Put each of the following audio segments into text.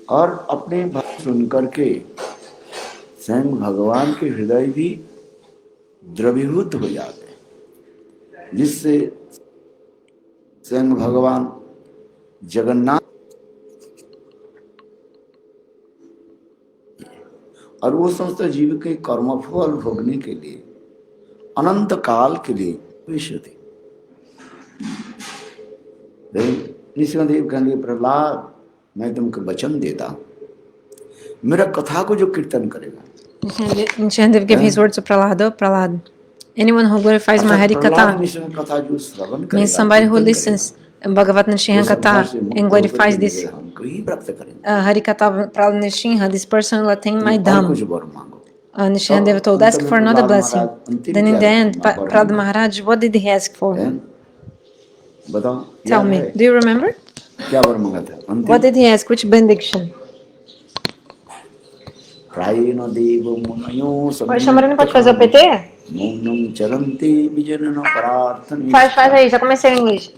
और अपने भक्त सुन करके स्वयं भगवान के हृदय भी द्रवीभूत हो जाते हैं, जिससे स्वयं भगवान जगन्नाथ और वो समस्त जीव के कर्मफल भोगने के लिए अनंत काल के लिए विश्व थे। नृसिंहदेव कहेंगे प्रहलाद मैं तुमको वचन देता हूं, मेरा कथा को जो कीर्तन करेगा। Nrsimhadev gave his words to Prahlada. Prahlad, anyone who glorifies my Hari Katha means somebody who listens Bhagavat Nrsimha Katha and glorifies this Hari Katha Prahlad Nrsimha, this person will attain my Dham. Nrsimhadev told, ask for another blessing. Then in the end, Prahlad Maharaj, what did he ask for? Tell me, do you remember? What did he ask? Which benediction? Chamar não pode fazer o PT? Faz aí, já comecei em inglês.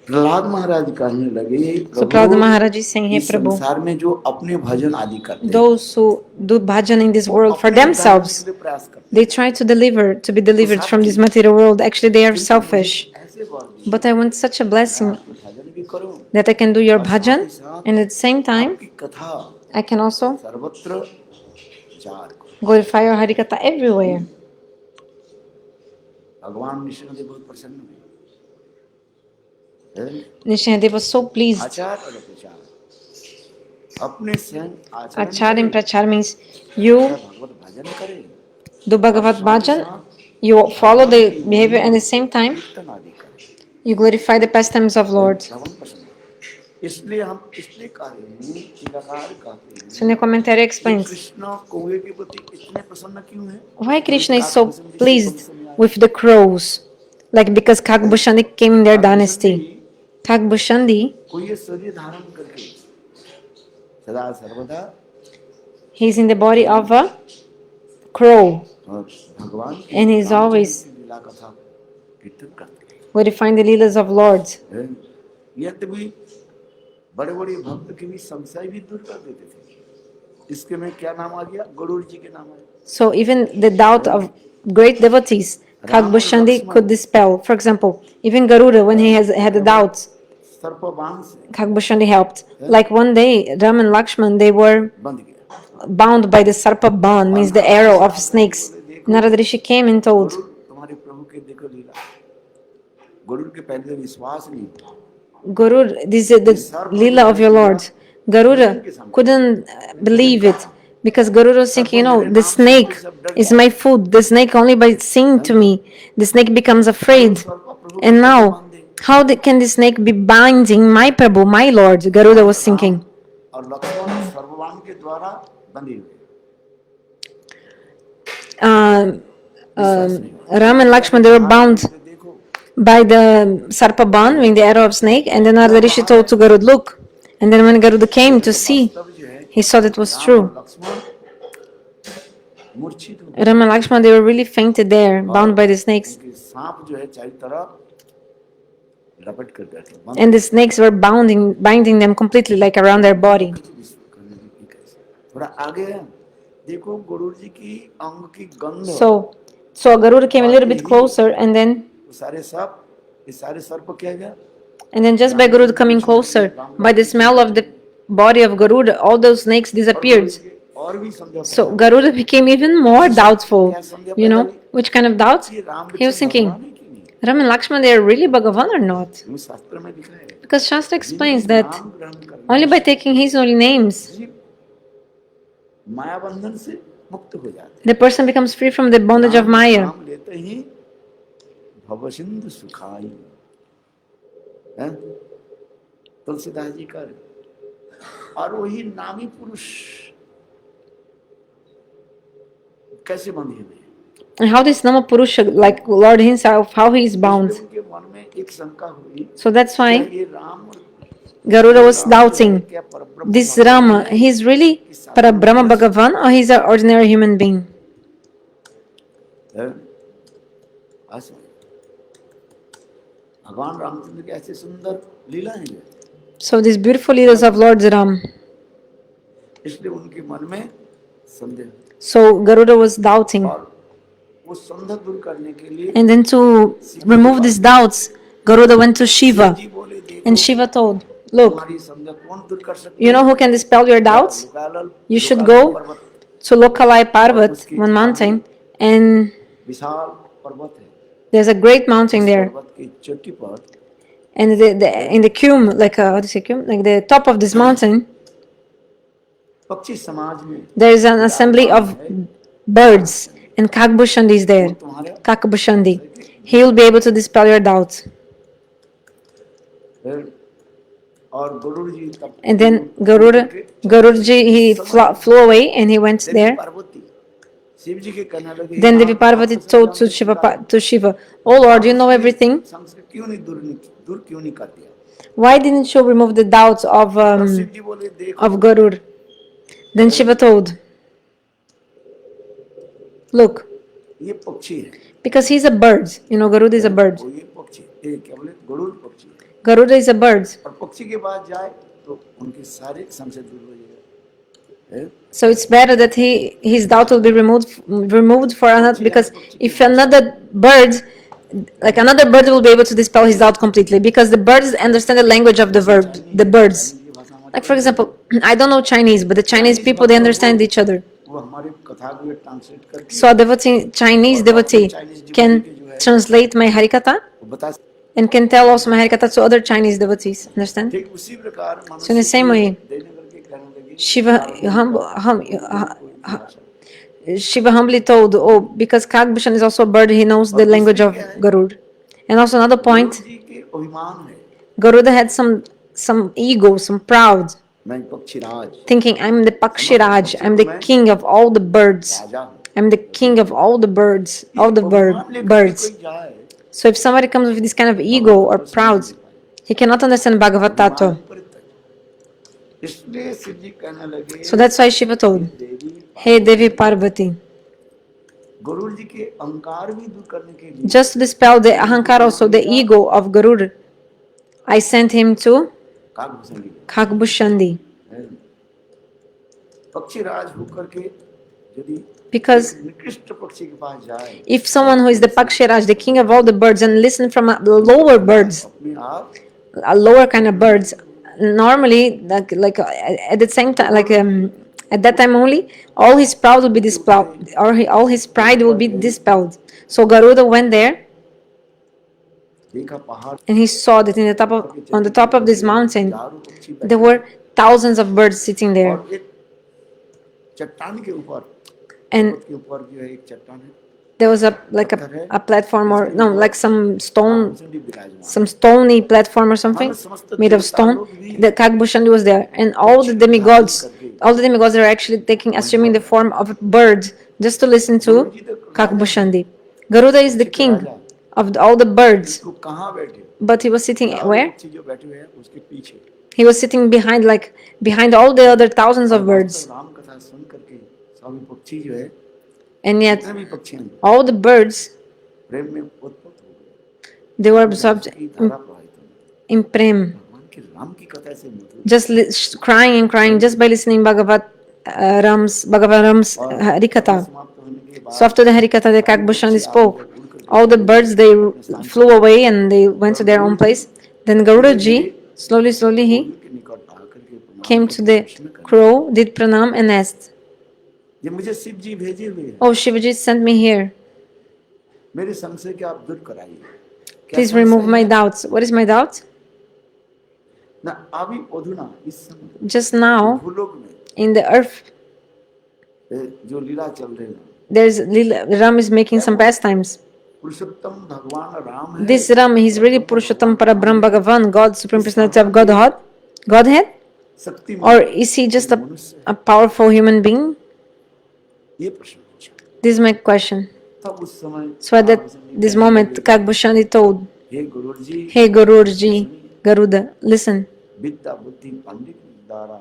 Prahlad महाराज कहने लगे, So Prahlad Maharaj is saying, hey Prabhu, संसार में जो अपने भजन आदि करते हैं, those who do bhajan in this world for themselves, they try to be delivered from this material world. Actually, they are selfish. But I want such a blessing that I can do your bhajan, and at the same time, I can also glorify your Harikatha everywhere. Nrsimhadev was so pleased. Achar and prachar means you do Bhagavat bhajan, you follow the behavior, and at the same time, you glorify the pastimes of Lord. So in the commentary explains why Krishna is so pleased with the crows, like because Kak Bhushundi came in their dynasty. Kak Bhushundi, he's in the body of a crow, and he's always glorifying the leelas of Lord. बड़े-बड़े भक्त के भी संशय भी दूर कर देते थे। इसके में क्या नाम आ गया? गरुड़ जी के नाम है। So even the doubt of great devotees, Kak Bhushundi could dispel. For example, even Garuda, when he had a doubt, Kak Bhushundi helped. Like one day, Ram and Lakshman, they were bound by the Sarpa Ban, means the arrow of snakes. Narada Rishi came and told, Garud, this is the Leela of your Lord. Garuda couldn't believe it because Garuda was thinking, the snake is my food. The snake only by seeing to me, the snake becomes afraid. And now, how can the snake be binding my Prabhu, my Lord? Garuda was thinking. Ram and Lakshman, they were bound by the Sarpa Ban, meaning the arrow of snake, and then Narada Rishi told to Garud, look. And then when Garuda came to see, he saw that it was true. Ram and Lakshman, they were really fainted there, bound by the snakes. And the snakes were binding them completely, like around their body. So Garuda came a little bit closer, and then just by Garuda coming closer, by the smell of the body of Garuda, all those snakes disappeared. So Garuda became even more doubtful. Which kind of doubt? He was thinking, Ram and Lakshman, they are really Bhagavan or not? Because Shastra explains that only by taking his holy names, the person becomes free from the bondage of Maya. Tulsidas ji का और वही नामी पुरुष कैसे बंधे हुए? And how this Nama Purusha, like Lord himself, how he is bound? So that's why Garuda was doubting, this Rama, he's really Parabrahma Bhagavan or he's an ordinary human being? So these beautiful leelas of Lord Ram. इसलिए उनके मन में संदेह। So Garuda was doubting. और वो संदेह दूर करने के लिए And then to remove these doubts, Garuda went to Shiva. जी बोले, देखो And Shiva told, look, तुम्हारी संदेह कौन दूर कर सकता you know who can dispel your doubts? You should go to Lokalai Parvat, one mountain, and विशाल पर्वत है, there's a great mountain there. पर्वत की चोटी पर And in the cume, like what do you say, cume? Like the top of this mountain, पक्षी समाज में there is an assembly of birds, and Kak Bhushundi is there. तुम्हारे Kaka Bhushundi. He will be able to dispel your doubts. फिर और गरुड़ जी तब And then Garudaji, he flew away and he went there. Parvati Shiv जी के कहने लगे, Then Devi Parvati told to Shiva, oh Lord, you know everything. संशय क्यों नहीं दूर क्यों नहीं कर दिया? Why didn't you remove the doubts of Shiv जी बोले, देखो Garud? Then Shiva told, look, ये पक्षी है, because he's a bird. You know, Garud is a bird. वो ये पक्षी ये क्या बोले, गरुड़ पक्षी है। Garuda is a bird. और पक्षी के पास जाए तो उनके सारे संशय दूर हो जाएगा। So it's better that his doubt will be removed for another, because if another bird will be able to dispel his doubt completely, because the birds understand the language of the birds. Like for example, I don't know Chinese, but the Chinese people, they understand each other. वो हमारे कथा को translate करके So a Chinese devotee can translate my Harikatha बता, and can tell also my Harikatha to other Chinese devotees. Understand? ठीक उसी प्रकार So in the same way, Shiva humbly told, oh, because Kak Bhusand is also a bird, he knows the language of Garud. And also another point, जी के अभिमान है, Garuda had some ego, some proud, मैं पक्षीराज thinking, I'm the Pakshiraj, I'm the king of all the birds. राजा हूँ। I'm the king of all the birds, all the birds. कोई जाए So if somebody comes with this kind of ego or proud, he cannot understand Bhagavad Tattva. इसलिए शिव जी कहने लगे, So that's why Shiva told, hey Devi Parvati, Garuda जी के अहंकार भी दूर करने के लिए just to dispel the ahankar, also the ego of Garud, I sent him to काक भूषुंडी Kak Bhushundi. पक्षीराज होकर के यदि Because निकृष्ट पक्षी के पास जाए, if someone who is the Pakshiraj, the king of all the birds, and listen from lower birds, अपने आप a lower kind of birds, normally like at the same time, like at that time only, all his pride will be dispelled, or all his pride will be dispelled. So Garuda went there देखा पहाड़ and he saw that on the top of this mountain हजारों पक्षी there were thousands of birds sitting there, और एक चट्टान के ऊपर and के ऊपर जो है एक चट्टान है, there was a platform, or no, like some Bhushundi विराजमान, some stony platform or something made of stone. The Kak Bhushundi was there, and all the demigods are actually assuming the form of a bird just to listen to Kak Bhushundi. Garuda is the king of all the birds, तो कहाँ बैठे, but he was sitting where? पक्षी जो बैठे हुए हैं उसके पीछे, He was sitting behind all the other thousands of birds, Ram कथा सुन करके सभी पक्षी जो है, and yet जितने भी पक्षी हैं all the birds, प्रेम में उत्पन्न हो गए, they were absorbed की धारा प्रवाहित हो गई। in prem, भगवान के राम की कथा से मधुर just crying and crying just by listening Bhagavad Ram's Harikatha. समाप्त होने के बाद So after the Harikatha, the Kak Bhushundi spoke. All the birds, they flew away and they went to their own place. Then Garuda ji, slowly he के निकट आकर के प्रणाम came to the crow, did pranam and asked, ये मुझे शिव जी भेजे हुए हैं, oh Shivaji sent me here. मेरे संशय के आप दूर कराइए। क्या Please संशय remove my है? doubts. What is my doubt? ना अभी अधुना इस समय Just now, भूलोक में in the earth, जो लीला चल रही है, there's Ram is making some pastimes. पुरुषोत्तम भगवान राम है, This Ram, he's really Purushottam Parabrahm Bhagavan, God, Supreme Personality of Godhead? शक्ति Or is he just a powerful human being? ये प्रश्न पूछा। This is my question. तब उस समय So at this moment, Kak Bhushundi told, hey Gurur ji, hey Garuda, Garuda, listen, विद्या बुद्धि पंडित द्वारा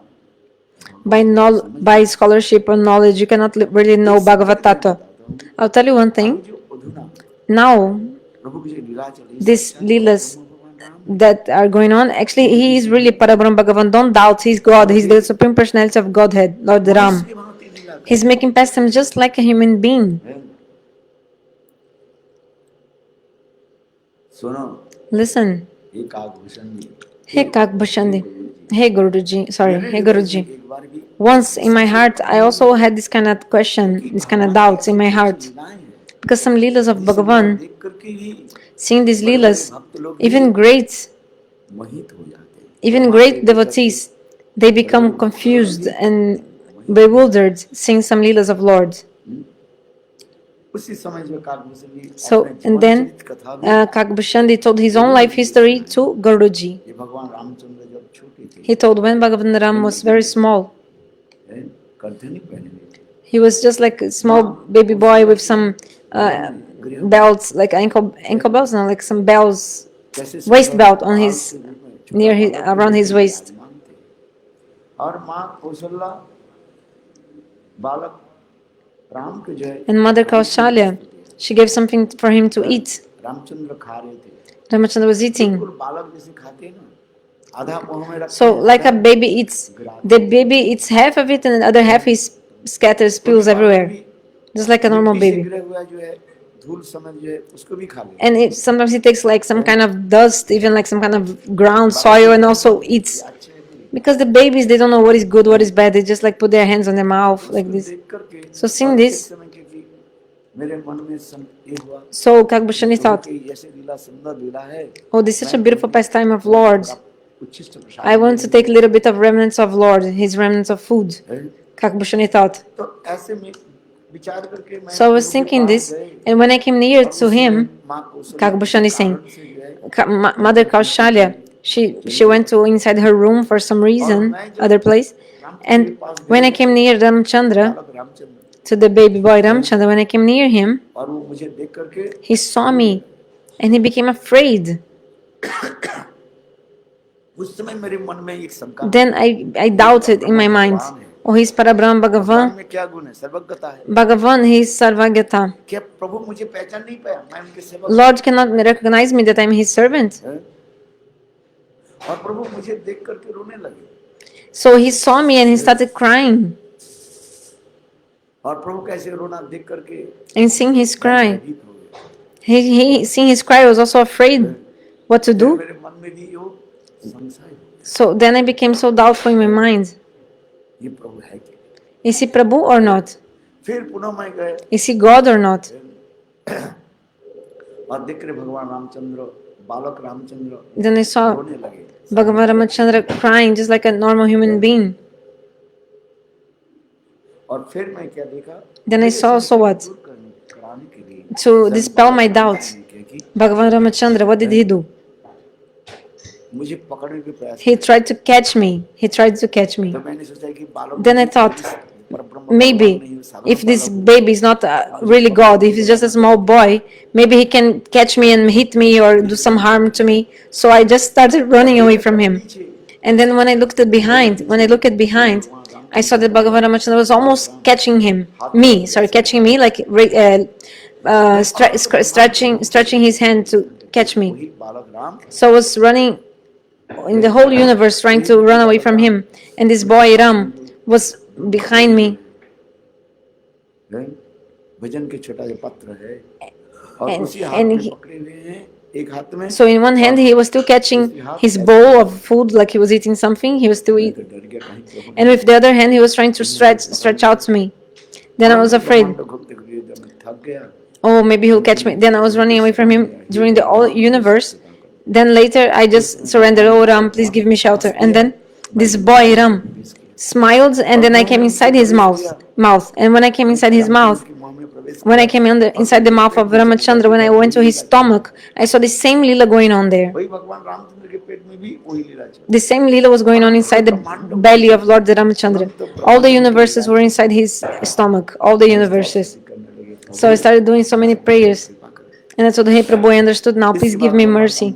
by scholarship or knowledge, you cannot really know Bhagavad Tattva. I'll tell you one thing. जो अधुना Now, प्रभु की जो लीला चली, these leelas that are going on. Actually, he is really Parabrahm Bhagavan. Don't doubt, he's God. He's the Supreme Personality of Godhead, Lord Ram. He's making pastimes just like a human being. Listen. Hey Kak Bhushundi. Hey Guruji. Sorry. Hey Guruji. Once in my heart, I also had this kind of question, this kind of doubts in my heart. Because some Leelas of Bhagavan, seeing these Leelas, even great devotees, they become confused and bewildered seeing some Leelas of Lord. So, and then Kaka Bhushundi told his own life history to Garudaji. He told when Bhagavan Ram was very small, he was just like a small baby boy with some belts, like ankle belts, no, like some bells, waist belt on his, around his waist. And Mother Kaushalya, she gave something for him to eat. Ramachandra was eating. So, like a baby eats, the baby eats half of it and the other half he scatters, spills everywhere, just like a normal baby. And sometimes he takes like some kind of dust, even like some kind of ground soil, and also eats. Because the babies, they don't know what is good, what is bad. They just like put their hands on their mouth like this. So seeing this, so Kak Bhushundi thought, oh, this is such a beautiful pastime of Lord. I want to take a little bit of remnants of Lord, his remnants of food. Kak Bhushundi thought. So I was thinking this, and when I came near to him, Kak Bhushundi is saying, Mother Kaushalya, she went to inside her room for some reason, other place, and when I came near Ramchandra, to the baby boy Ramchandra, when I came near him, he saw me, and he became afraid. Then I doubted in my mind, oh, he's Parabrahm Bhagavan. Bhagavan, he is Sarvagata. Lord cannot recognize me that I'm his servant. So he saw me and he started crying. And seeing his cry, seeing his cry, was also afraid what to do. So then I became so doubtful in my mind. Is he Prabhu or not? Is he God or not? Then I saw Bhagavan Ramachandra crying just like a normal human being. Then I saw also what? To dispel my doubts, Bhagavan Ramachandra, what did he do? He tried to catch me. Then I thought, maybe if this baby is not really God, if he's just a small boy, maybe he can catch me and hit me or do some harm to me. So I just started running away from him. And then when I looked behind, I saw that Bhagavan Ramachandra was almost catching me, like stretching his hand to catch me. So I was running in the whole universe, trying to run away from him, and this boy Ram was behind me. So in one hand he was still catching his bowl of food, like he was eating something. He was still eating, and with the other hand he was trying to stretch out to me. Then I was afraid, oh, maybe he'll catch me. Then I was running away from him during the whole universe. Then later I just surrendered. Oh Ram, please give me shelter. And then this boy Ram smiled, and then I came inside his mouth. And when I came inside his mouth, when I came inside the mouth of Ramachandra, when I went to his stomach, I saw the same lila going on there. The same lila was going on inside the belly of Lord Ramachandra. All the universes were inside his stomach, all the universes. So I started doing so many prayers. And I told, hey Prabhu, I understood now, please give me mercy.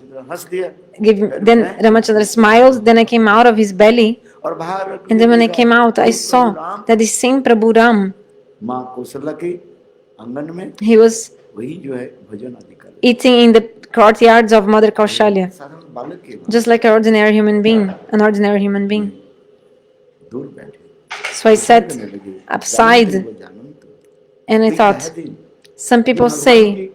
Then Ramachandra smiled, then I came out of his belly. And then when I came out, I saw that the same Prabhu Ram, he was eating in the courtyards of Mother Kaushalya, साधारण बालक के just like an ordinary human being, an ordinary human being. दूर बैठे So I sat upside and I thought, some people say,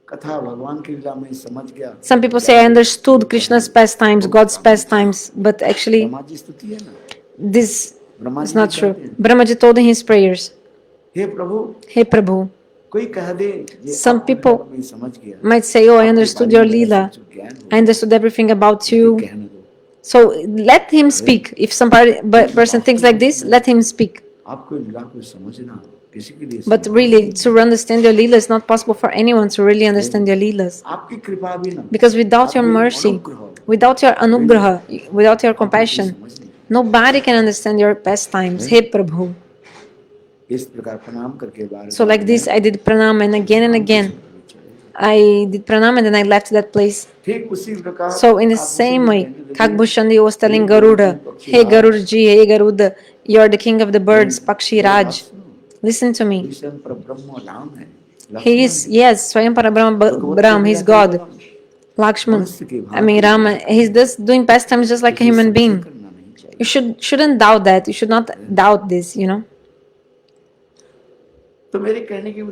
कथा भगवान की लीला में समझ गया some people say I understood Krishna's pastimes, God's pastimes, but actually Brahma ji स्तुति है ना this Brahma is ji not ने true. कहते हैं, Brahmaji told in his prayers, hey Prabhu Hey Prabhu, कोई कह दे ये some आपकी people लीला में समझ गया might say, oh, I आपके understood बारे your में ऐसा Leela, कुछ ज्ञान हो I understood everything about ये you. कहने दो So let him speak. If some person thinks like this, let him speak. आपको लीला को समझना किसी के लिए But संभव really, नहीं to understand your Leela is not possible for anyone to really understand your Leelas. है। आपकी कृपा भी ना Because without your आपके mercy, अनुग्रह without your anugraha, without your आपको कोई compassion, समझ नहीं nobody can understand your pastimes. Hey Prabhu. इस प्रकार प्रणाम करके बार So like this, I did pranam, and again, I did pranam, and then I left that place. ठीक उसी प्रकार So in the same way, Kak Bhushundi was telling Garuda, Hey Garuda ji, hey Garuda, you are the king of the birds, Pakshi Raj. Listen to me. ईश्वर पर ब्रह्म राम है He is, yes, Swayam Parabrahma Brahm, he's God. Lakshman, I mean Rama, he's just doing pastimes just like a human being. करना नहीं चाहिए You shouldn't doubt that. You should not doubt this, you know. तो मेरे कहने की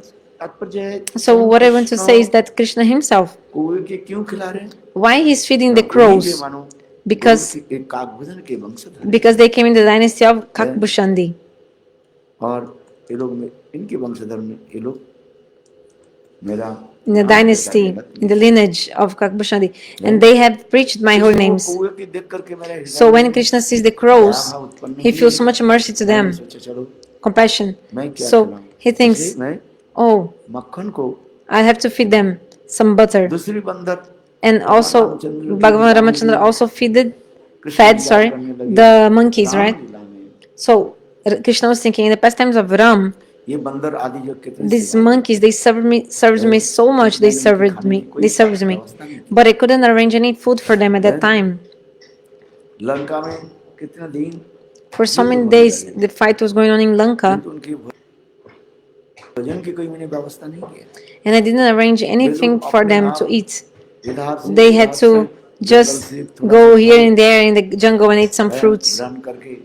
तात्पर्य है So what I want to say is that Krishna himself, कौवे के क्यों खिला रहे हैं why he's feeding the वही crows? वे मानो Because एक काकभूषण के वंशधर because they came in the dynasty of Kak Bhushundi. और ये लोग इनके वंशधर में ये लोग मेरा In the dynasty, in the lineage of Kak Bhushundi, and they have preached my holy names. कौवे की देख करके मेरे हृदय So when Krishna sees the crows, he feels so much mercy to them, सोचा चलो compassion. मैं क्या So खिलाऊं? he thinks, मैं oh, मक्खन को I have to feed them some butter. दूसरी बंदर And also, Bhagavan Ramachandra also fed the monkeys, right? So Krishna was thinking, in the pastimes of Ram, ये बंदर आदि जो कितने these monkeys, they served me so much, they served me, but I couldn't arrange any food for them at that time. Lanka में कितने दिन For so many days, the fight was going on in Lanka, उनकी भोजन की कोई मैंने व्यवस्था नहीं की and I didn't arrange anything for them to eat. इधर से They had to just go here and there in the jungle and eat some fruits. Run करके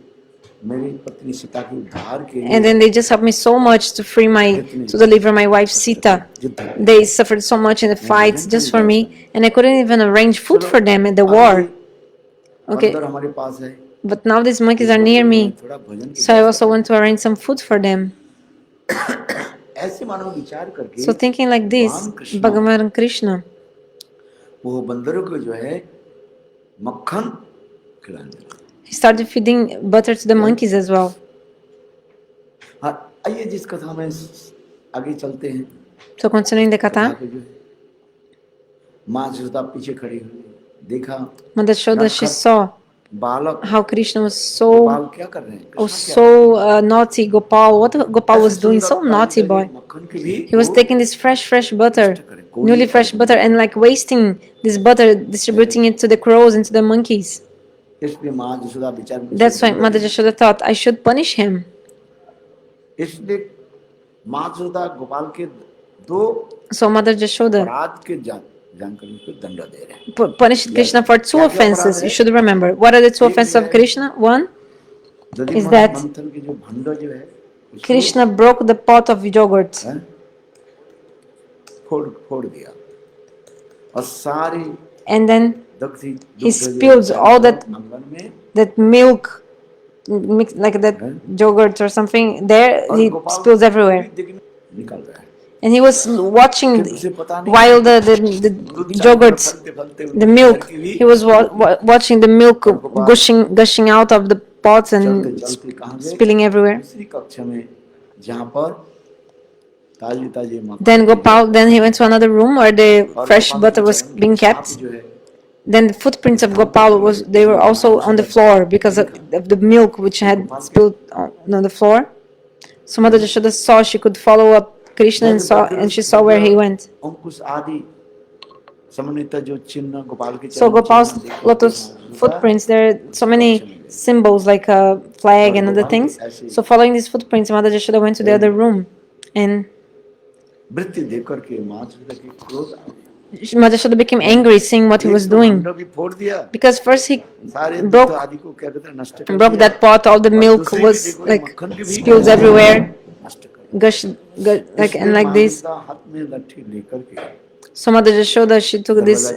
मेरी पत्नी सीता की उद्धार के And then they just helped me so much to to deliver my wife Sita. They suffered so much in the fights just for me, and I couldn't even arrange food for them in the war. Okay, बंदर हमारे पास है but now these monkeys are near me, थोड़ा भोजन की so I also want to arrange some food for them. ऐसे मानव विचार करके So thinking like this, Bhagavan Krishna, वो बंदरों को जो है मक्खन खिलाने लगा he started feeding butter to the monkeys as well. हाँ आइए जिस कथा में आगे चलते हैं So continuing the katha, माँ यशोदा पीछे खड़ी हुई देखा Mother Yashoda, she saw बालक how Krishna was बाल क्या कर रहे हैं was so naughty. Gopal, what Gopal was doing, so naughty boy. मक्खन के लिए He was taking this fresh butter, newly fresh butter, and like wasting this butter, distributing it to the crows and to the monkeys. इसलिए माँ यशोदा विचार में That's why Mother Yashoda thought, I should punish him. इसलिए माँ यशोदा गोपाल के दो So Mother Yashoda अपराध के जानकर उनको दंड दे रहे हैं punished Krishna for two offenses. You should remember. What are the two offenses of Krishna? One is that मंथन की जो भंडा जो है Krishna broke the pot of yogurt. फोड़ दिया और सारी And then Dakshi he spilled all that milk, like that yogurt or something there. He spills everywhere. निकल रहा है And he was watching while the yogurt, the milk, he was watching the milk gushing out of the pots and spilling everywhere. Then Gopal, then he went to another room where the fresh butter was being kept. Then the footprints of Gopal they were also on the floor because of the milk which had spilled on the floor. So Mother Yashoda saw she could follow up Krishna and she saw where he went. So Gopal's lotus footprints, there are so many symbols like a flag and other things. So following these footprints, Mother Yashoda went to the other room and Mother Yashoda became angry seeing what he was doing. Because first he broke that pot, all the milk was like spilled everywhere, gush, like and like this. So Mother Yashoda, she took this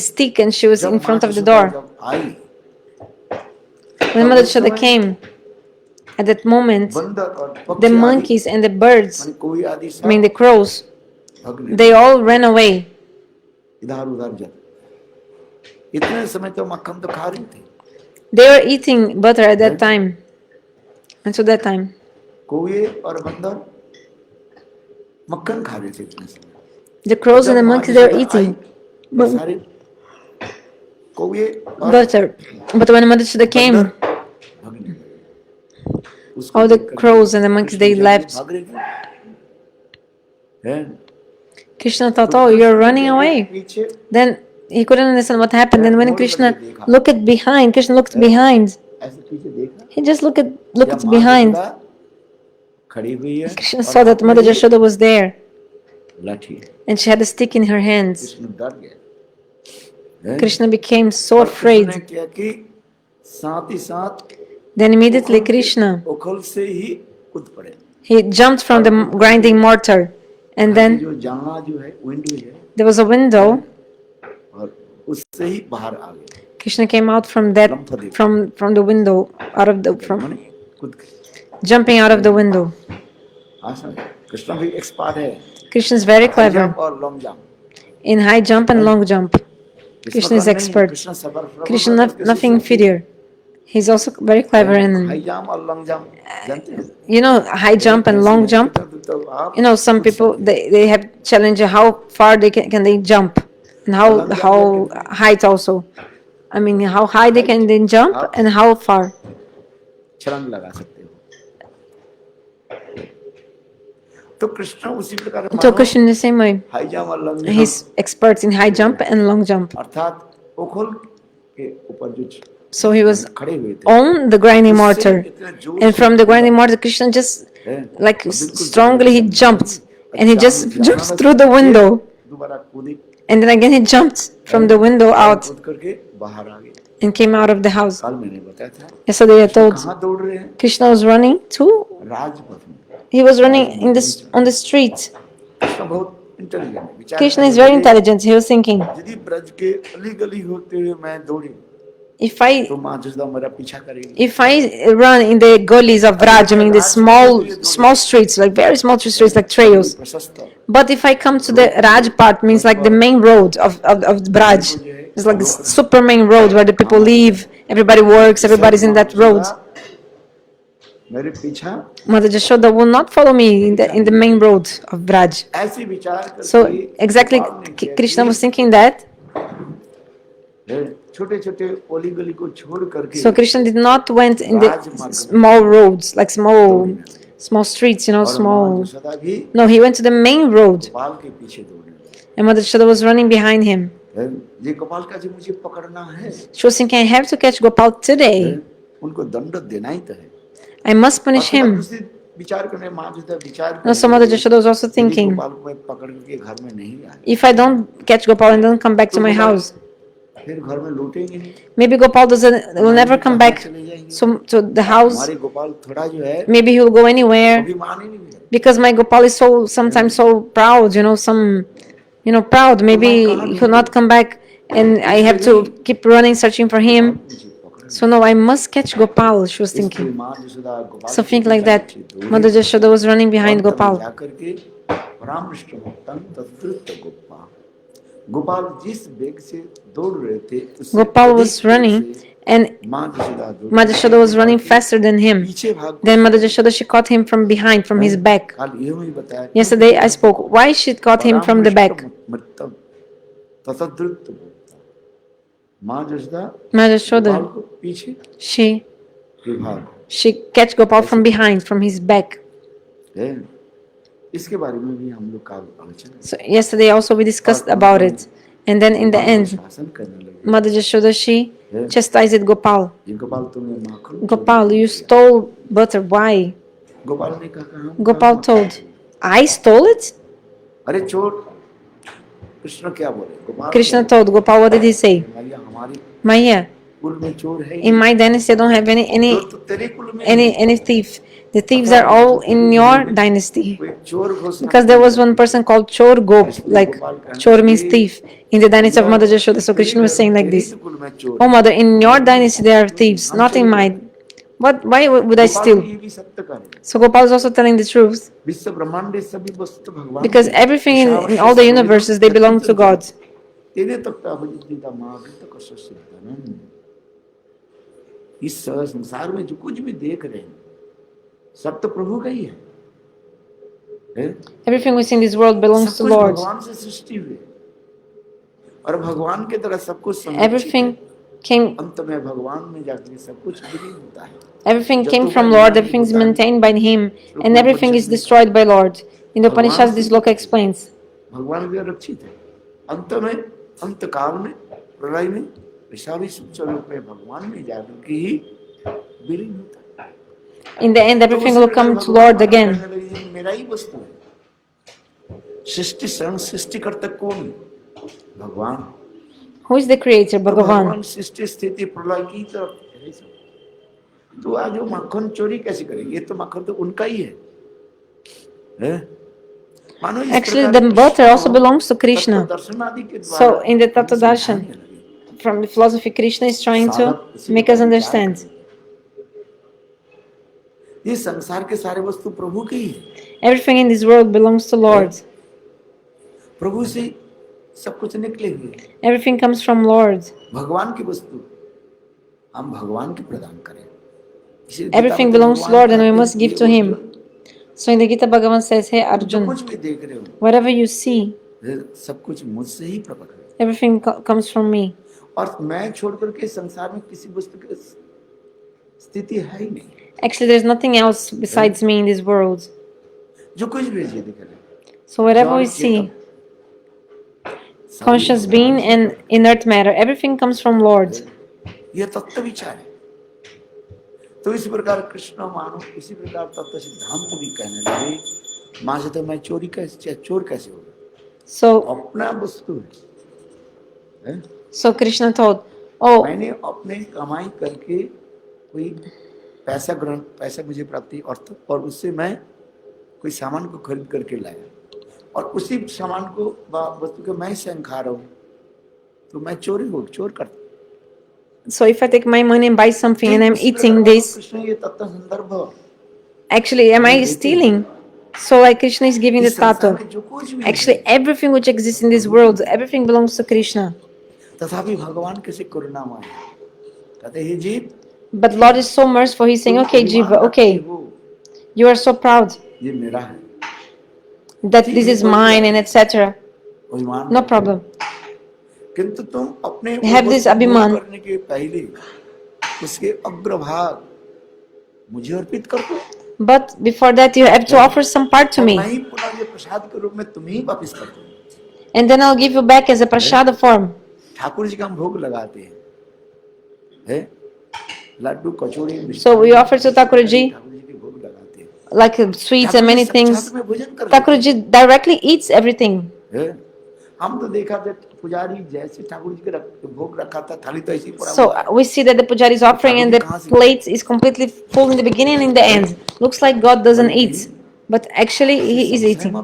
stick and she was in front of the door. When Mother Yashoda came, at that moment, the monkeys and the birds, I mean the crows, they all ran away. They were eating butter at that time. Until that time. The crows and the monkeys, they were eating butter. But when Mother Yashoda came, all the crows and the monkeys, they left. Krishna thought, oh, you're running away. Then he couldn't understand what happened. And when Krishna looked behind, he just looked behind. Krishna saw that Mother Yashoda was there. And she had a stick in her hands. Krishna became so afraid. Then immediately Krishna, he jumped from the grinding mortar. And then there was a window. Krishna came out from that, from the window, jumping out of the window. Krishna is very clever in high jump and long jump. Krishna is expert. Krishna nothing inferior. He's also very clever in, you know, high jump and long jump. You know, some people, they have challenge how far they can they jump, and how height also. I mean, how high they can then jump and how far. So Krishna in the same way, he's expert in high jump and long jump. So he was on the grinding mortar, and from the grinding mortar, Krishna just like strongly he jumped, and he just jumped through the window, and then again he jumped from the window out and came out of the house. Yesterday I told Krishna was running too. He was running on the street. Krishna is very intelligent. He was thinking, if I run in the gullies of Vraj, I mean the small streets, like very small streets, like trails. But if I come to the Raj part, means like the main road of Vraj. It's like the super main road where the people live, everybody works, everybody's in that road. Mother Yashoda will not follow me in the main road of Vraj. So exactly, Krishna was thinking that. So Krishna did not went in the small roads, like small streets, you know, small. No, he went to the main road. And Mother Yashoda was running behind him. She was thinking, I have to catch Gopal today. I must punish him. No, so Mother Yashoda was also thinking, if I don't catch Gopal and don't come back to my house, maybe Gopal will never come back to the house. Maybe he will go anywhere, because my Gopal is sometimes so proud, you know, proud. Maybe he will not come back, and I have to keep running, searching for him. So no, I must catch Gopal, she was thinking. Something like that. Mother Yashoda was running behind Gopal. Gopal was running, and Mother Yashoda was running faster than him. Then Mother Yashoda, she caught him from behind, from his back. Yesterday I spoke why she caught him from the back. Mother Yashoda, she catch Gopal from behind, from his back. So yesterday also we discussed about it, and then in the end, Mother Yashoda, she chastised Gopal. Gopal, you stole butter. Why? Gopal told, I stole it? Krishna क्या बोले? Gopal Krishna told Gopal, what did he say? भैया हमारी Maya, कुल में चोर है in my dynasty I don't have चोर तो तेरे कुल में है। any thief. The thieves are all in your dynasty. कोई चोर घोषणा Because there was one person called Chor Gop, like Chor means thief, in the dynasty of Mother Yashoda. So Krishna was saying like this: Oh mother, in your dynasty there are thieves, not in mine. What? Why would I steal? So Gopal is also telling the truth. विश्व ब्रह्मांड सभी वस्तु भगवान Because everything in all the universes, they belong to God. तेरे तक अभिजिता मार्ग तक सिद्धानंद। इस संसार में जो कुछ भी देख रहे हैं सब तो प्रभु का ही है। Everything we see in this world belongs to Lord. भगवान से सृष्टि हुई और भगवान के तरह सब कुछ Everything came. अंत में भगवान में जाकर सब कुछ विलीन होता है। Everything came from Lord. Everything is maintained by Him, and everything is destroyed by Lord. In the Upanishads, this loka explains. भगवान भी रक्षित है। अंत में, अंत काल में, प्रलय में, विशावी स्वरूप में भगवान में जाकर के ही विलीन होता है। In the end, everything will come to Lord again. मेरा ही वस्तु है। सृष्टि स्वयं सृष्टिकर्ता कौन? भगवान। Who is the creator? Bhagavan. सृष्टि स्थिति प्रलय की तरफ तो आज वो मक्खन चोरी कैसे करेंगे? ये तो मक्खन तो उनका ही है। Actually, the butter also belongs to Krishna. So, in the Tattva Darshan, from the philosophy, Krishna is trying to make us understand. ये संसार के सारे वस्तु प्रभु की है। Everything in this world belongs to Lord. प्रभु से सब कुछ निकले हुए। Everything comes from Lord. भगवान की वस्तु हम भगवान के प्रदान करें। Everything belongs to Lord and we must give to Him. So in the Gita Bhagavan says, Hey Arjun, whatever you see, सब कुछ मुझसे ही प्रकट है। Everything comes from me. और मैं छोड़कर के संसार में किसी वस्तु की स्थिति है ही नहीं। Actually, there's nothing else besides me in this world. जो कुछ भी दिख रहा है। So whatever we see, conscious being and inert matter, everything comes from Lord. यह तत्व विचार है। तो इसी प्रकार कृष्ण मानो इसी प्रकार तत्व सिद्धांत भी कहने लगे मां से तो मैं चोर कैसे होगा? So अपना वस्तु है। So Krishna told, oh, मैंने अपने कमाई करके कोई पैसा मुझे प्राप्ति और उससे मैं कोई सामान को खरीद करके लाया और उसी सामान को वस्तु के मैं स्वयं खा रहा हूँ तो मैं चोर करता। So if I take my money and buy something and I'm eating this, actually am I stealing? So like Krishna is giving the tattva. Actually everything which exists in this world, everything belongs to Krishna. तथापि भगवान कैसे करुणामय कहते हैं जीव। But Lord is so merciful. He's saying, okay, Jiva, okay, you are so proud ये मेरा है that this is mine and etc. No problem. किंतु तुम अपने have this abhiman करने के पहले उसके अग्रभाग मुझे अर्पित कर दो। But before that you have to offer some part to me. मैं पुनः ये प्रसाद के रूप में तुम्हें वापस कर दूंगा। And then I'll give you back as a prasada form. Thakur ji का हम भोग लगाते हैं, लड्डू कचौड़ी। So we offer to Thakur ji like sweets and many things. Thakur ji directly eats everything. हम तो देखा थे पुजारी जैसे ठाकुर जी के भोग रखा था थाली तो ऐसी पड़ा। So we see that the pujari is offering and the plate is completely full in the beginning and in the end. Looks like God doesn't eat, but actually He is eating.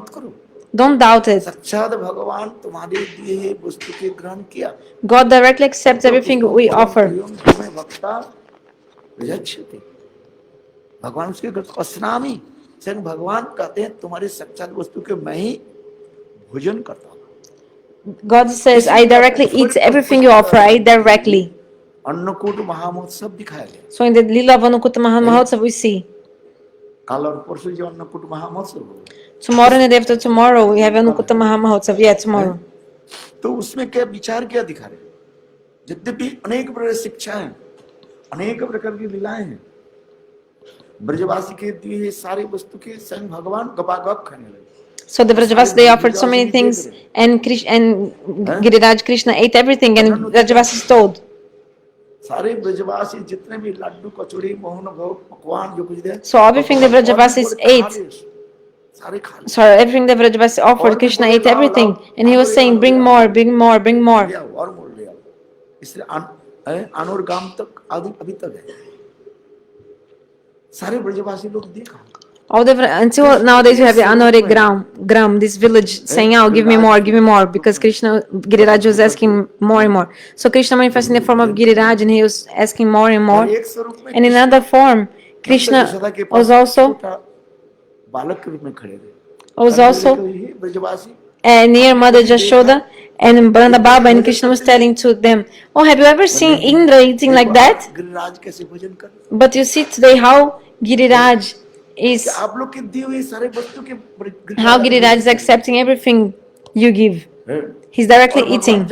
Don't doubt it. साक्षात भगवान तुम्हारे दिए वस्तु के ग्रहण किया। God directly accepts everything we offer. भगवान उसके अस्नामी स्वयं भगवान कहते हैं तुम्हारे साक्षात वस्तु के मैं ही भोजन करता हूँ। God says, I directly eat everything you offer. I directly. Annakut महामहोत्सव दिखाया गया। So in the Leela of Annakutta Mahotsav we see. कल और परसों जो Annakut महामहोत्सव। Tomorrow and the day after tomorrow we have Annakutta Mahotsav. Yeah, tomorrow. तो उसमें क्या विचार क्या दिखा रहे? यद्यपि अनेक प्रकार की शिक्षाएं, अनेक प्रकार की लीलाएं हैं, ब्रजवासी के दिए सारे वस्तु के स्वयं भगवान गपागप खाने लगे। So the Vrajvasis, they offered so many things, and Giriraja Krishna ate everything, and Vrajvasis told. सारे ब्रजवासी जितने भी लड्डू कचौड़ी मोहन भोग पकवान जो कुछ दे। So everything the Vrajvasis ate. सारे खा ले, So everything that Vrajvasis offered, Krishna ate everything. And he was saying, bring more, bring more, bring more. ले आओ और मोड़ ले आओ। इसलिए अनोर गांव तक आदि अभी तक है, सारे ब्रजवासी लोग देखा। Until nowadays you have the Anore Gram, this village saying, oh, give me more, because Krishna, Giriraja was asking more and more. So Krishna manifested in the form of Giriraja and he was asking more and more. And in another form, Krishna was also near Mother Yashoda and Branda Baba, and Krishna was telling to them, oh, have you ever seen Indra eating like that? But you see today how Giriraj is, how Giriraj is accepting everything you give. He's directly eating. And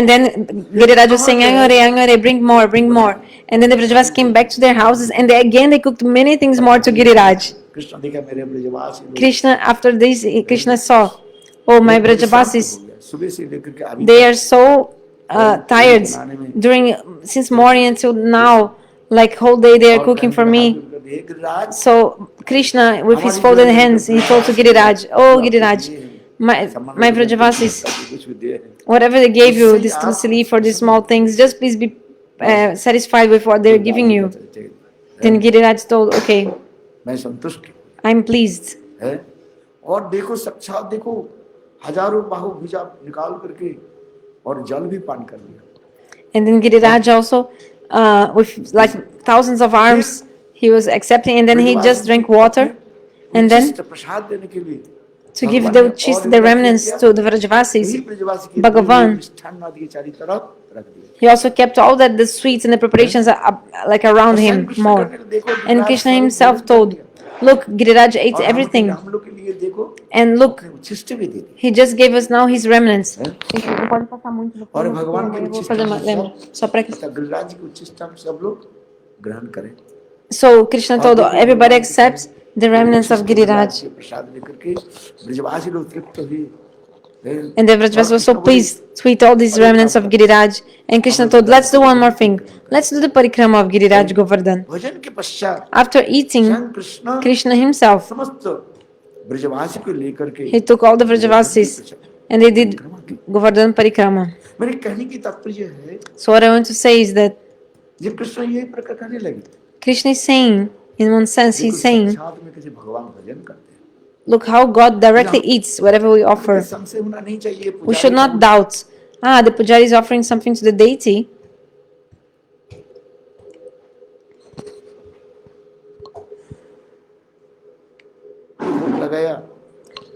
then Giriraja was saying, Angare, bring more, bring more. And then the Vrajvasis came back to their houses and they cooked many things more to Giriraj. Krishna, after this, Krishna saw, oh, my Vrajvasis, they are so tired since morning until now, like whole day they are cooking for me. So Krishna, with his folded hands, he told to Giriraj, oh Giriraj, my Vrajvasis, whatever they gave you, this tulsi leaf for these small things, just please be satisfied with what they're giving you. Then Giriraj told, okay, I'm pleased. और देखो साक्षात देखो हजारों बाहु भुजा निकाल करके और जल भी पान कर लिया. And then Giriraja also, with like thousands of arms, he was accepting, and then he just drank water, and then to give the remnants to the Vrajvasis, Bhagavan, he also kept all that the sweets and the preparations like around him more. And Krishna himself told, look, Giriraja ate everything, and look, he just gave us now his remnants. So Krishna told everybody accepts the remnants of Giriraj. And the Vrajvasis was so pleased to eat all these remnants of Giriraj. And Krishna told, let's do one more thing. Let's do the parikrama of Giriraj Govardhan. After eating, Krishna himself, he took all the Vrajvasis and they did Govardhan parikrama. So what I want to say is that Krishna is saying, in one sense, he's saying, look how God directly eats whatever we offer. We should not doubt, the pujari is offering something to the deity.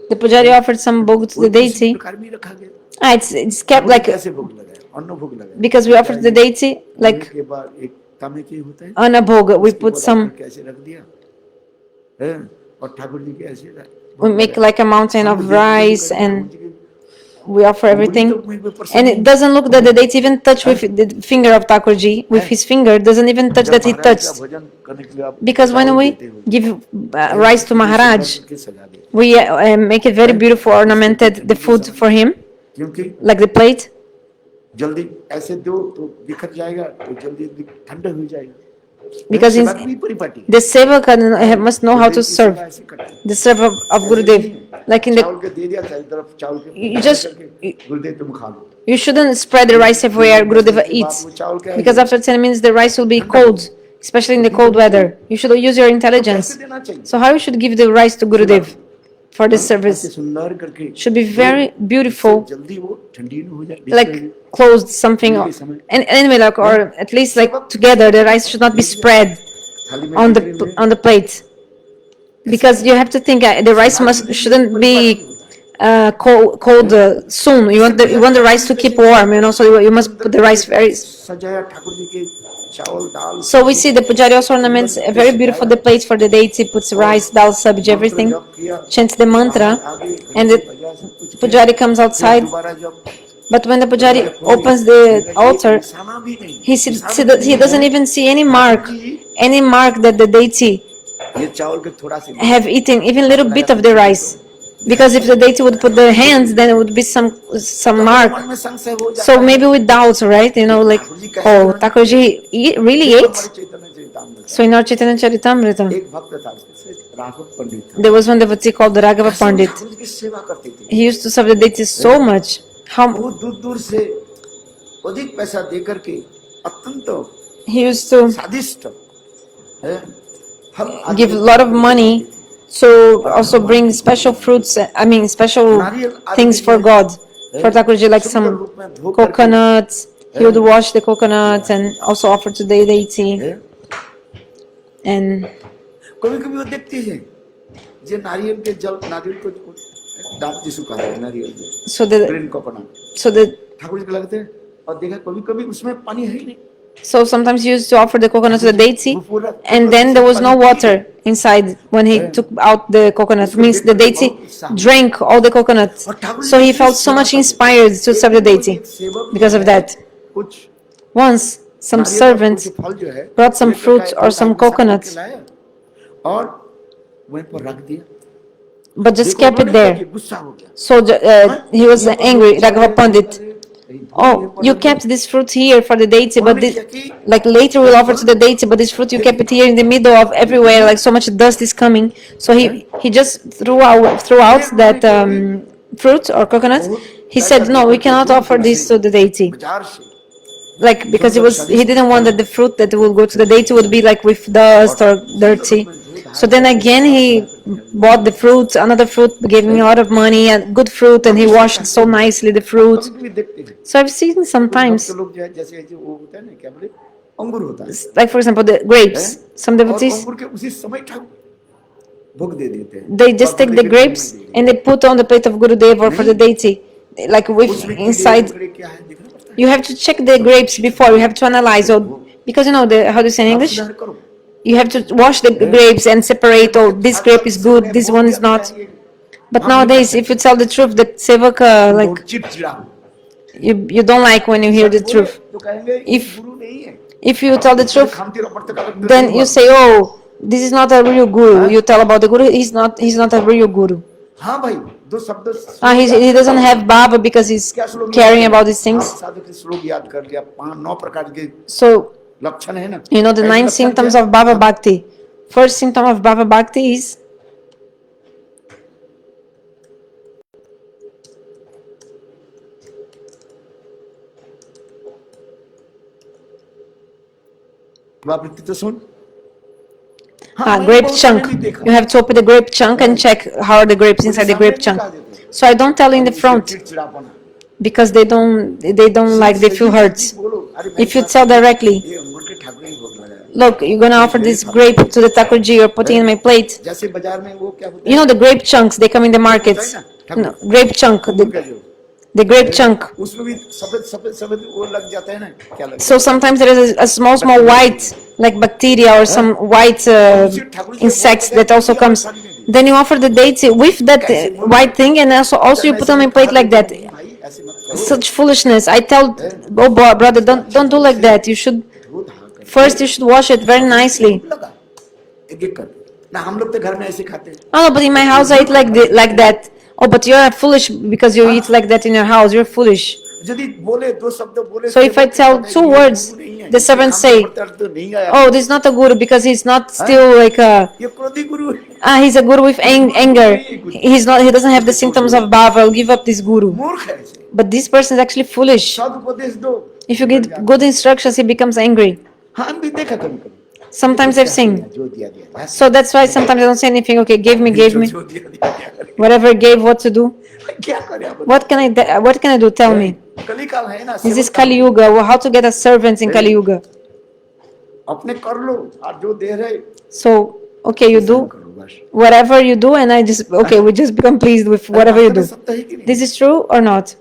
The pujari offered some bhog to the deity. It's kept like, because we offer to the deity, like Anna bhog, we put some, we make like a mountain of rice and we offer everything. And it doesn't look that the deity even touched with the finger of Thakurji, with his finger, doesn't even touch that he touched. Because when we give rice to Maharaj, we make it very beautiful, ornamented, the food for him, like the plate. Because the sevak must know how to serve the serve of Gurudev. Like in the, you shouldn't spread the rice everywhere Gurudev eats, because after 10 minutes the rice will be cold, especially in the cold weather. You should use your intelligence. So how you should give the rice to Gurudev for the service? Should be very beautiful, like closed something, and anyway, like, or at least like together. The rice should not be spread on the plate, because you have to think the rice shouldn't be cold soon. You want the rice to keep warm, so you must put the rice very. So we see the pujari also ornaments very beautiful the plates for the deity, puts rice, dal, sabji, everything, chants the mantra, and the pujari comes outside. But when the pujari opens the altar, he doesn't even see any mark that the deity have eaten even a little bit of the rice. Because if the deity would put their hands, then it would be some mark. So maybe with doubt, right? Like, oh, Thakurji really ate? Charitamrita So in our Chaitanya Charitamrita, एक भक्त था, उसके राघव पंडित था, there was one devotee called Raghava ऐसे वो Pandit. Thakur ji की सेवा करते थे, He used to serve the deities so much. How बहुत दूर दूर से अधिक पैसा दे करके अत्यंत he used to स्वादिष्ट give a lot of money to also bring special fruits, I mean special things for God, for Thakurji, like some coconuts. He would wash the coconuts and also offer to the deity. And कभी कभी वो देखते हैं जे नारियल के जल, नारियल को दांत जिसको कहते हैं नारियल के, so the green coconut, so the Thakur ji को लगते हैं और देखा कभी कभी उसमें पानी है ही नहीं, so sometimes he used to offer the coconut to the deity, and then there was no water inside when he took out the coconut. Means the deity drank all the coconut. So he felt so much inspired to serve the deity because of that. कुछ Once some servants फल जो है brought some fruits or some coconuts, और वहीं पर रख दिया, but just kept it there. गुस्सा हो गया, So he was angry, Raghava Pandit. Oh, you kept this fruit here for the deity, but this, like later we'll offer to the deity, but this fruit you kept it here in the middle of everywhere, like so much dust is coming. So he just threw out that fruit or coconut. He said, no, we cannot offer this to the deity. Like because he didn't want that the fruit that will go to the deity would be like with dust or dirty. So then again he bought the fruit, another fruit, gave me a lot of money and good fruit, and he washed so nicely the fruit. So I've seen sometimes, like for example the grapes, some devotees, they just take the grapes and they put on the plate of Gurudev or for the deity, like with inside. You have to check the grapes before, you have to analyze, because you know how do you say in English? You have to wash the grapes and separate, oh, this grape is good, this one is not. But nowadays, if you tell the truth, the sevaka, like, you don't like when you hear the truth. If you tell the truth, then you say, oh, this is not a real guru. You tell about the guru, he's not a real guru. He doesn't have Baba because he's caring about these things. So, you know the 9 symptoms of Baba Bhakti. First symptom of Baba Bhakti is grape chunk. You have to open the grape chunk and check how are the grapes inside the grape chunk. So I don't tell in the front because they don't like, they feel hurt. If you tell directly, look, you're gonna offer this grape to the Thakurji, you're putting in my plate. You know the grape chunks, they come in the markets. No, grape chunk, the grape chunk. So sometimes there is a small white, like bacteria or some white insects that also comes. Then you offer the deity with that white thing, and also you put on my plate like that. Such foolishness. I tell, oh brother, don't do like that. You should wash it very nicely. Oh, but in my house I eat like that. Oh, but you're foolish because you eat like that in your house. You're foolish. So if I tell 2 words, the servants say, oh, this is not a guru because he's not still like he's a guru with anger. He doesn't have the symptoms of Baba. I'll give up this guru. But this person is actually foolish. If you give good instructions, he becomes angry. Sometimes I've seen. So that's why sometimes I don't say anything. Okay, gave me. Whatever gave, what to do? What can I do? Tell me. This is Kali Yuga. Well, how to get a servant in Kali Yuga? So, okay, you do whatever you do, and we just become pleased with whatever you do. This is true or not?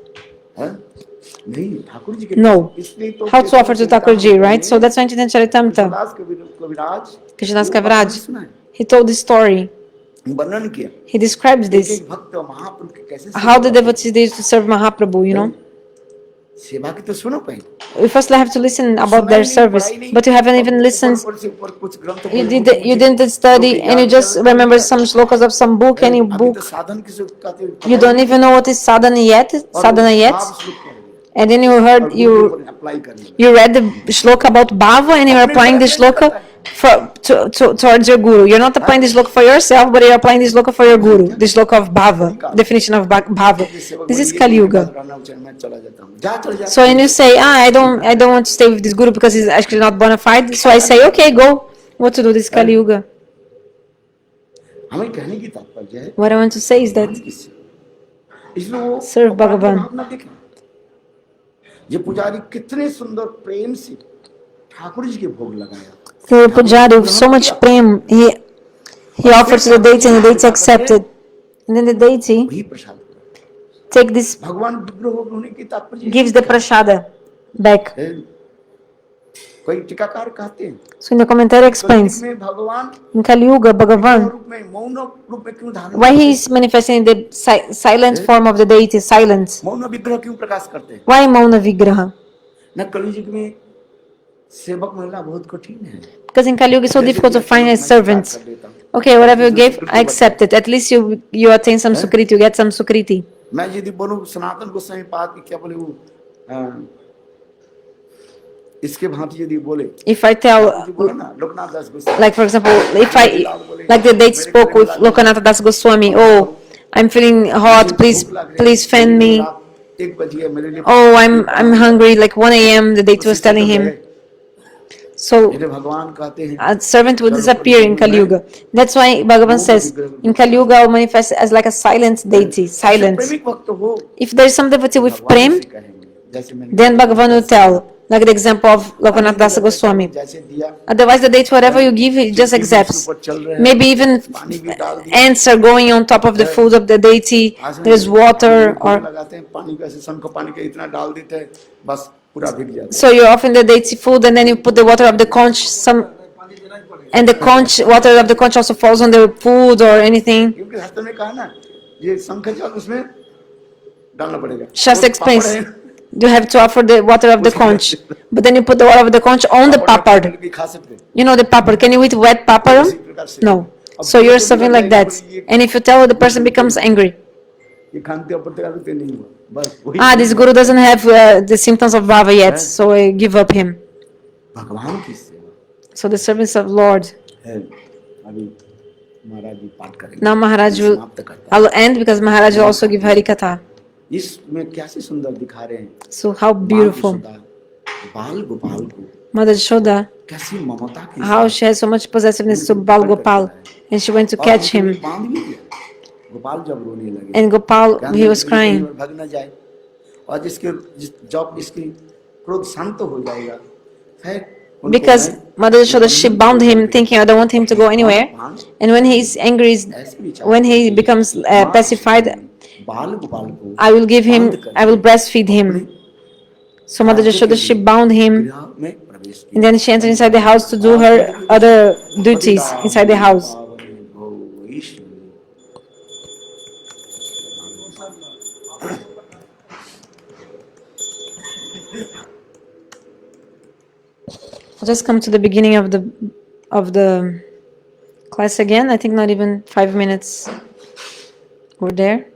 No. How to offer to Thakurji, right? So that's why in Chaitanya Charitamrita, Krishnadas Kaviraj, he told this story. He describes this. How the devotees used to serve Mahaprabhu, you know. We first have to listen about their service, but you haven't even listened. You didn't study, and you just remember some shlokas of some book, any book. You don't even know what is sadhana yet. And then you read the shloka about Bhava and you're applying the shloka. towards your guru. You're not applying this loka for yourself, but you're applying this loka for your guru. This loka of bhava, definition of bhava. This is Kali Yuga. So when you say, I don't want to stay with this guru because he's actually not bona fide, so I say, okay, go. What to do? This Kali Yuga. What I want to say is that serve Bhagavan. ये पुजारी कितने सुंदर प्रेम से ठाकुर जी के भोग लगाया. The pujari with so much prem, he offered to the deity and the deity accepted. And then the deity take this, gives the prasada back. So in the commentary explains, in Kali Yuga, Bhagavan, why he is manifesting in the silent form of the deity, silence. Why Mauna Vigraha? Because in Kali Yuga it's so difficult to find as servants. Okay, whatever you gave, I accept it. At least you attain some sukriti, you get some sukriti. If I tell, like for example, like the date spoke with Lokanatha Das Goswami, oh, I'm feeling hot, please fan me. Oh, I'm hungry, like 1 a.m. the deity was telling him. So a servant would disappear in Kali Yuga. That's why Bhagavan says, in Kali Yuga I will manifest as like a silent deity, silent. If there is some devotee with prem, then Bhagavan will tell, like the example of Lokanath Dasa Goswami. Otherwise the deity, whatever you give, he just accepts. Maybe even ants are going on top of the food of the deity, there's water, or so you offer the deity food and then you put the water of the conch, and the conch, water of the conch also falls on the food or anything. Shastra explains, you have to offer the water of the conch, but then you put the water of the conch on the papad. You know the papad, can you eat wet papad? No. So you're serving like that. And if you tell, the person becomes angry. This guru doesn't have the symptoms of bhava yet, so I give up him. So the service of Lord. Now Maharaj will, I'll end because Maharaj will also give Hari Katha. So how beautiful. Mother Yashoda, how she has so much possessiveness to Bal Gopal, and she went to catch him. And Gopal, he was crying. Because Mother Yashoda, she bound him thinking, I don't want him to go anywhere. And when he is angry, when he becomes pacified, I will give him, I will breastfeed him. So Mother Yashoda, she bound him, and then she entered inside the house to do her other duties inside the house. I'll just come to the beginning of the class again. I think not even 5 minutes were there.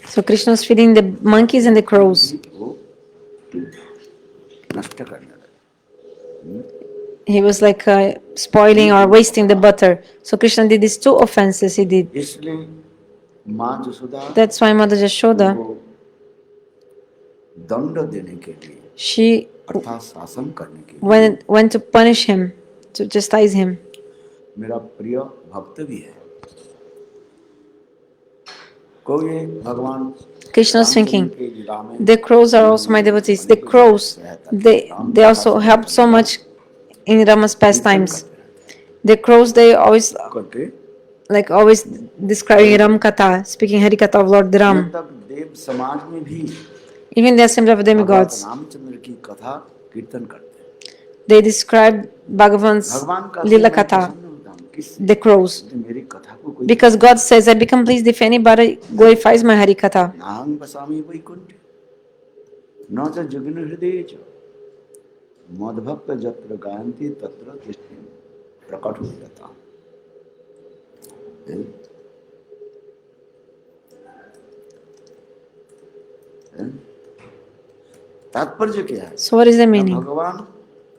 So Krishna was feeding the monkeys and the crows. He was like spoiling or wasting the butter. So Krishna did these 2 offenses, he did. That's why Mother Yashoda, she went to punish him, to chastise him. Krishna was thinking, the crows are also my devotees. The crows, they also helped so much in Rama's pastimes. The crows, they always describing Ram Katha, speaking Hari Katha of Lord Ram. Even the assembly of demigods, they describe Bhagavan's Lila Katha, the crows. Because God says, I become pleased if anybody glorifies my Hari Katha. न च जुग्न हृदय च मदभक्त जत्र गायन्ति तत्र तिष्ठति प्रकट हो जाता। तात्पर्य क्या है? So what is the meaning? भगवान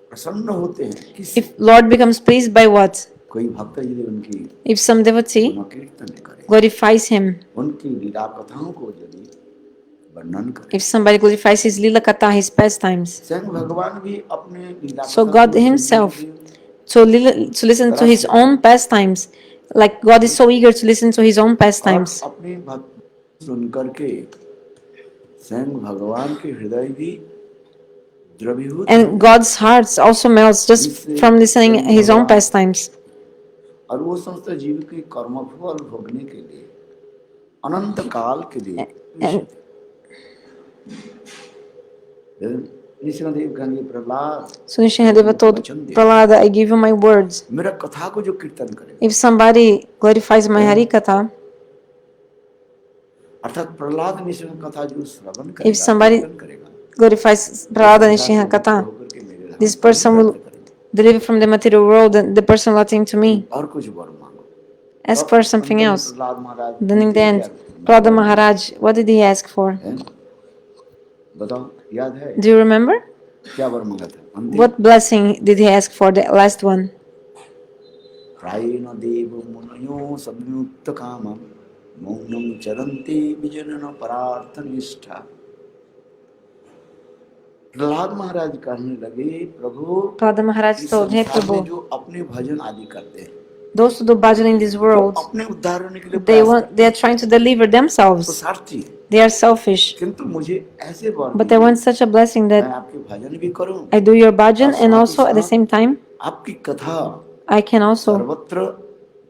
प्रसन्न होते हैं किस? If Lord becomes pleased by what? कोई भक्त यदि उनकी If some devotee कीर्तन करे, glorifies him, उनकी लीला कथाओं को यदि वर्णन करे, if somebody glorifies his lila katha, his pastimes, स्वयं भगवान भी अपने लीला so God himself to listen to his own pastimes, like God is so eager to listen to his own pastimes. अपने भक्त सुन करके स्वयं भगवान के हृदय भी द्रवीभूत, And God's heart also melts just from listening his own pastimes. और वो समस्त जीव के कर्मफल भोगने के लिए अनंत काल के लिए निशिदेव कहेंगे Prahlad, So Nishadeva told Prahlada, I give you my words. मेरा कथा को जो कीर्तन करे, If somebody glorifies my Hari Katha, अर्थात प्रहलाद निशिद कथा जो श्रवण करेगा, if somebody glorifies Prahlada Nishinha Katha, this person will deliver from the material world and the person will attain to me. और कुछ वर मांगो, Ask for something else. Then in the end, Prahlada Maharaj, what did he ask for? बताओ, याद है? Do you remember? क्या वर मांगा था? What blessing did he ask for, the last one? प्रायेण देव मुनयो सद्मुक्त कामं मौनं चरन्ति विजनन परार्थ निष्ठा। प्रहलाद महाराज कहने लगे, प्रभु, Prahlada Maharaj told, hey Prabhu, जो अपने भजन आदि करते हैं, those who do bhajan in this world, अपने उद्धार होने के लिए they are trying to deliver themselves. They are selfish. किंतु मुझे ऐसे वर, But I want such a blessing that मैं आपके भजन भी करूं, I do your bhajan and also at the same time आपकी कथा I can also सर्वत्र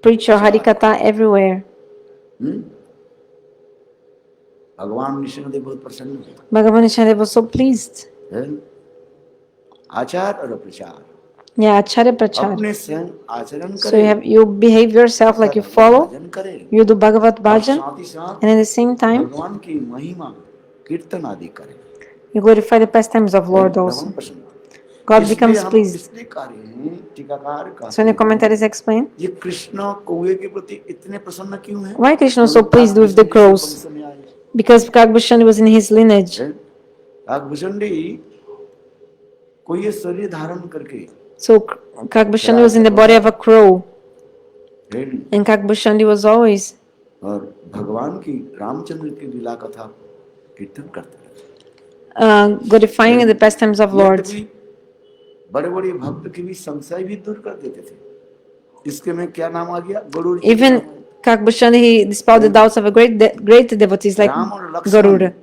preach your Hari Katha everywhere. भगवान निशिदेव बहुत प्रसन्न हुए। Bhagavan Nishinadeva was so pleased. आचार और प्रचार, Yeah, Acharya Prachar. अपने स्वयं आचरण So you behave yourself like you follow, you do Bhagavat bhajan, and at the same time भगवान की महिमा कीर्तन आदि करें, you glorify the pastimes of Lord also. God becomes pleased. So in the commentaries explain, ये कृष्ण कौवे के प्रति इतने प्रसन्न क्यों हैं? why Krishna was so pleased with the crows? Because Kak Bhushundi was in his lineage. काक भूषुंडी कोई ये शरीर धारण करके, So Kak Bhushundi was in the body of a crow, and Kak Bhushundi was always और भगवान की रामचंद्र की लीला कथा कीर्तन करते रहते, glorifying the pastimes of Lord. बड़े बड़े भक्त की भी संशय भी दूर कर देते थे। इसके में क्या नाम आ गया? Garuda. Even Kak Bhushundi, he dispelled the doubts of a great devotees like Garuda.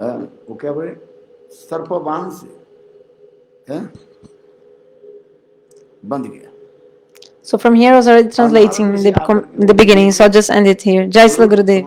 वो क्या बोले? सर्पबाण से बंद गया। So from here I was already translating in the beginning, so I'll just end it here. Jai Shri Gurudev.